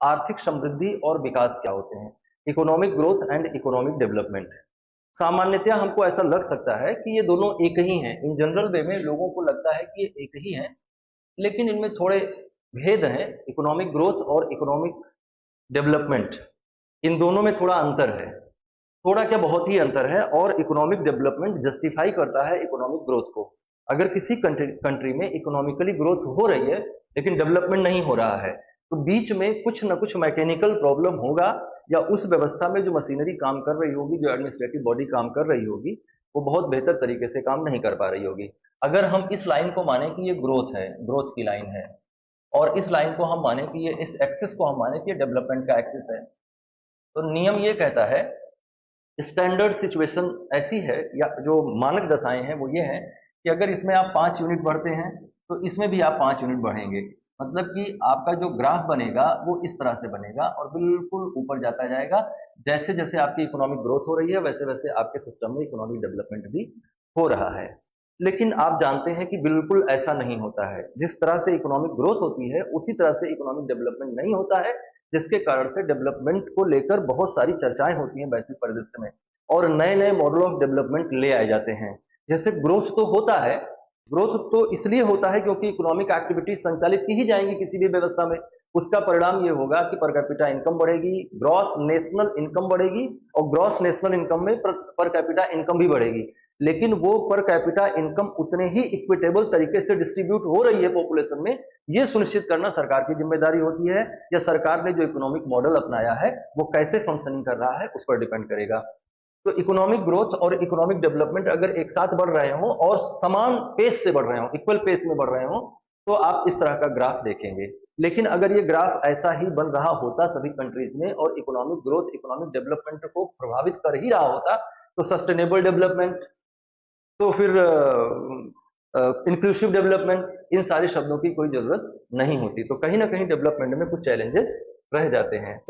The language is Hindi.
आर्थिक समृद्धि और विकास क्या होते हैं, economic growth and economic development. सामान्यतया हमको ऐसा लग सकता है कि ये दोनों एक ही हैं। इन जनरल वे में लोगों को लगता है कि ये एक ही हैं, लेकिन इनमें थोड़े भेद हैं। इकोनॉमिक ग्रोथ और इकोनॉमिक डेवलपमेंट, इन दोनों में थोड़ा अंतर है। थोड़ा क्या, बहुत ही अंतर है। और इकोनॉमिक डेवलपमेंट जस्टिफाई करता है इकोनॉमिक ग्रोथ को। अगर किसी कंट्री में इकोनॉमिकली ग्रोथ हो रही है लेकिन डेवलपमेंट नहीं हो रहा है, तो बीच में कुछ ना कुछ मैकेनिकल प्रॉब्लम होगा, या उस व्यवस्था में जो मशीनरी काम कर रही होगी, जो एडमिनिस्ट्रेटिव बॉडी काम कर रही होगी, वो बहुत बेहतर तरीके से काम नहीं कर पा रही होगी। अगर हम इस लाइन को माने कि ये ग्रोथ है, ग्रोथ की लाइन है, और इस लाइन को हम माने कि ये, इस एक्सिस को हम माने कि ये डेवलपमेंट का एक्सिस है, तो नियम ये कहता है, स्टैंडर्ड सिचुएशन ऐसी है, या जो मानक दशाएं हैं वो ये हैं कि अगर इसमें आप 5 यूनिट बढ़ते हैं तो इसमें भी आप 5 यूनिट बढ़ेंगे। मतलब कि आपका जो ग्राफ बनेगा वो इस तरह से बनेगा और बिल्कुल ऊपर जाता जाएगा। जैसे जैसे आपकी इकोनॉमिक ग्रोथ हो रही है वैसे वैसे आपके सिस्टम में इकोनॉमिक डेवलपमेंट भी हो रहा है। लेकिन आप जानते हैं कि बिल्कुल ऐसा नहीं होता है। जिस तरह से इकोनॉमिक ग्रोथ होती है उसी तरह से इकोनॉमिक डेवलपमेंट नहीं होता है, जिसके कारण से डेवलपमेंट को लेकर बहुत सारी चर्चाएं होती हैं वैश्विक परिदृश्य में, और नए नए मॉडल ऑफ डेवलपमेंट ले आए जाते हैं। जैसे ग्रोथ तो होता है, ग्रोथ तो इसलिए होता है क्योंकि इकोनॉमिक एक्टिविटी संचालित की ही जाएंगी किसी भी व्यवस्था में। उसका परिणाम ये होगा कि पर कैपिटा इनकम बढ़ेगी, ग्रॉस नेशनल इनकम बढ़ेगी, और ग्रॉस नेशनल इनकम में पर कैपिटा इनकम भी बढ़ेगी। लेकिन वो पर कैपिटा इनकम उतने ही इक्विटेबल तरीके से डिस्ट्रीब्यूट हो रही है पॉपुलेशन में, ये सुनिश्चित करना सरकार की जिम्मेदारी होती है, या सरकार ने जो इकोनॉमिक मॉडल अपनाया है वो कैसे फंक्शनिंग कर रहा है उस पर डिपेंड करेगा। तो इकोनॉमिक ग्रोथ और इकोनॉमिक डेवलपमेंट अगर एक साथ बढ़ रहे हो और समान पेस से बढ़ रहे हो, इक्वल पेस में बढ़ रहे हो, तो आप इस तरह का ग्राफ देखेंगे। लेकिन अगर ये ग्राफ ऐसा ही बन रहा होता सभी कंट्रीज में, और इकोनॉमिक ग्रोथ इकोनॉमिक डेवलपमेंट को प्रभावित कर ही रहा होता, तो सस्टेनेबल डेवलपमेंट, तो फिर इंक्लूसिव डेवलपमेंट, इन सारे शब्दों की कोई जरूरत नहीं होती। तो कहीं ना कहीं डेवलपमेंट में कुछ चैलेंजेस रह जाते हैं।